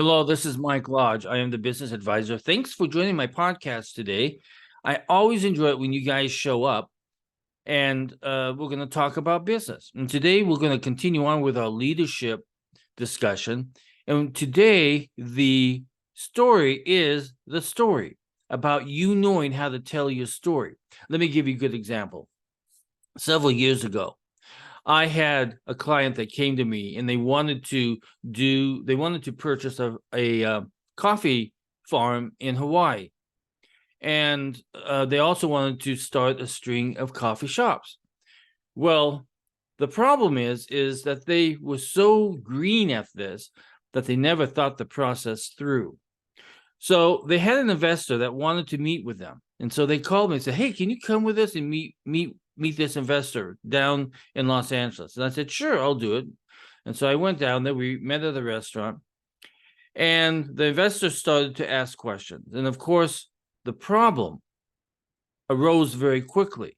Hello, this is Mike Lodge. I am the business advisor. Thanks for joining my podcast today. I always enjoy it when you guys show up, and we're going to talk about business. And today we're going to continue on with our leadership discussion. And today the story is the story about you knowing how to tell your story. Let me give you a good example. Several years ago, I had a client that came to me and they wanted to purchase a coffee farm in Hawaii. And they also wanted to start a string of coffee shops. Well, the problem is that they were so green at this that they never thought the process through. So they had an investor that wanted to meet with them. And so they called me and said, "Hey, can you come with us and meet this investor down in Los Angeles?" And I said, "Sure, I'll do it." And so I went down there. We met at the restaurant, and the investor started to ask questions. And of course, the problem arose very quickly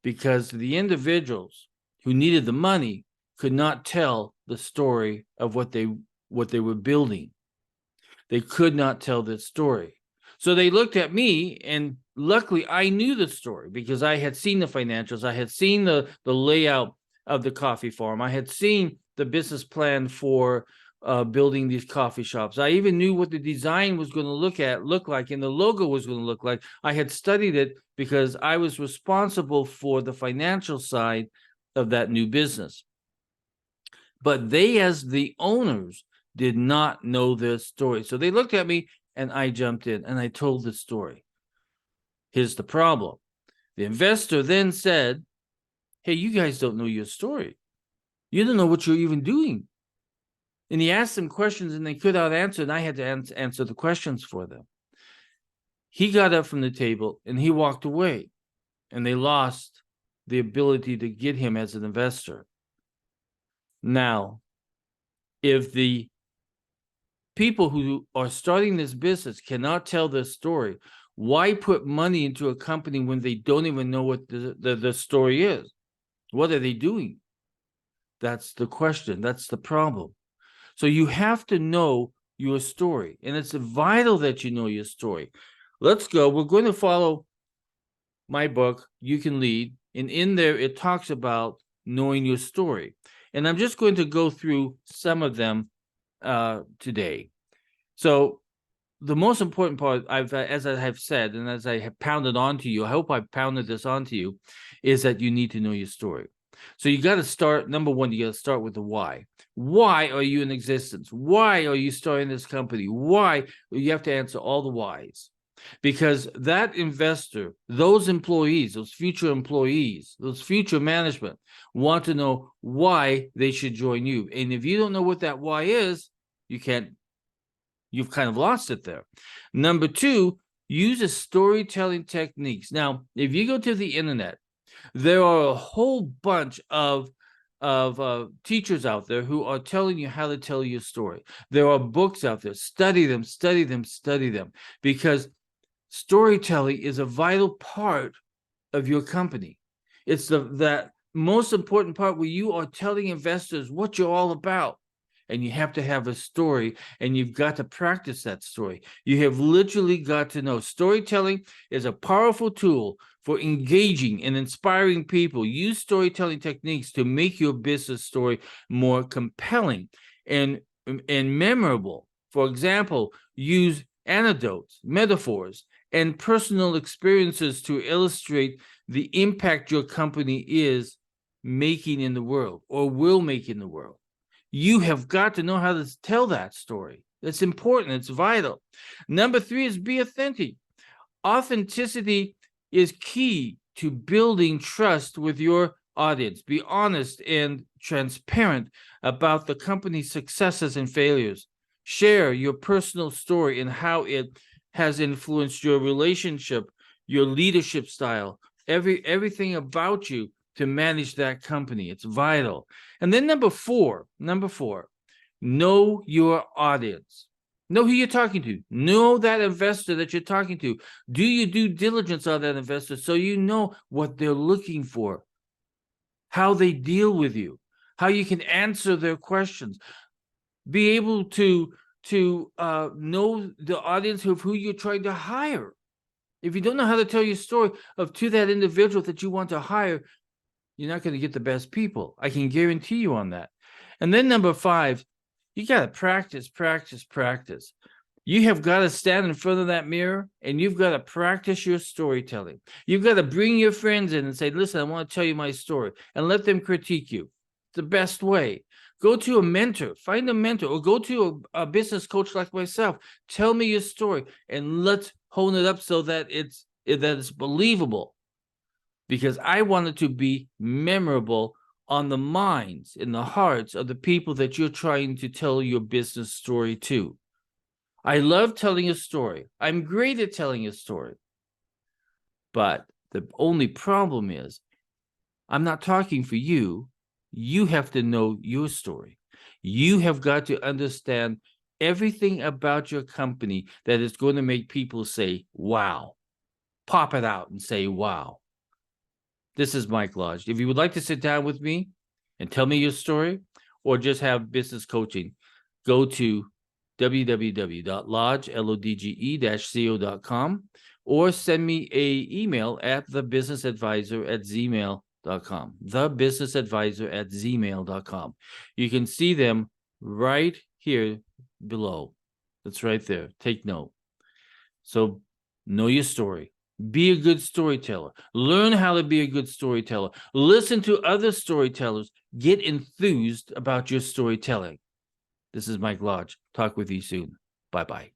because the individuals who needed the money could not tell the story of what they were building. They could not tell this story. So they looked at me, and luckily I knew the story because I had seen the financials. I had seen the layout of the coffee farm. I had seen the business plan for building these coffee shops. I even knew what the design was going to look like, and the logo was going to look like. I had studied it because I was responsible for the financial side of that new business. But they, as the owners, did not know this story. So they looked at me and I jumped in and I told the story. Here's the problem. The investor then said, "Hey, you guys don't know your story. You don't know what you're even doing." And he asked them questions and they could not answer, and I had to answer the questions for them. He got up from the table and he walked away, and they lost the ability to get him as an investor. Now, if the people who are starting this business cannot tell their story, why put money into a company when they don't even know what the story is? What are they doing? That's the question. That's the problem. So you have to know your story, and it's vital that you know your story. Let's go. We're going to follow my book, You Can Lead, and in there it talks about knowing your story. And I'm just going to go through some of them today. So the most important part, as I have said, and as I have pounded on to you, I hope I've pounded this on to you, is that you need to know your story. So you got to start, number one, you got to start with the why. Why are you in existence? Why are you starting this company? Why? You have to answer all the whys. Because that investor, those employees, those future management want to know why they should join you. And if you don't know what that why is, you've kind of lost it there. Number two, use a storytelling techniques. Now, if you go to the internet, there are a whole bunch of teachers out there who are telling you how to tell your story. There are books out there. Study them, study them, study them, because storytelling is a vital part of your company. It's that most important part where you are telling investors what you're all about. And you have to have a story, and you've got to practice that story. You have literally got to know. Storytelling is a powerful tool for engaging and inspiring people. Use storytelling techniques to make your business story more compelling and memorable. For example, use anecdotes, metaphors, and personal experiences to illustrate the impact your company is making in the world or will make in the world. You have got to know how to tell that story. It's important. It's vital. Number three is be authentic. Authenticity is key to building trust with your audience. Be honest and transparent about the company's successes and failures. Share your personal story and how it has influenced your relationship, your leadership style, everything about you to manage that company. It's vital. And then number four, know your audience. Know who you're talking to. Know that investor that you're talking to. Do your due diligence on that investor so you know what they're looking for, how they deal with you, how you can answer their questions. Be able to to know the audience of who you're trying to hire. If you don't know how to tell your story to that individual that you want to hire, you're not going to get the best people. I can guarantee you on that. And then number 5, you got to practice, practice, practice. You have got to stand in front of that mirror and you've got to practice your storytelling. You've got to bring your friends in and say, listen, I want to tell you my story, and let them critique you. It's the best way. Go to a mentor, find a mentor, or go to a business coach like myself. Tell me your story and let's hone it up so that it's believable. Because I want it to be memorable on the minds, in the hearts of the people that you're trying to tell your business story to. I love telling a story. I'm great at telling a story. But the only problem is, I'm not talking for you. You have to know your story. You have got to understand everything about your company that is going to make people say, wow. Pop it out and say, wow. This is Mike Lodge. If you would like to sit down with me and tell me your story, or just have business coaching, go to www.lodge-co.com, or send me an email at thebusinessadvisor@gmail.com. thebusinessadvisor@gmail.com. You can see them right here below. That's right there. Take note. So know your story. Be a good storyteller. Learn how to be a good storyteller. Listen to other storytellers. Get enthused about your storytelling. This is Mike Lodge. Talk with you soon. Bye-bye.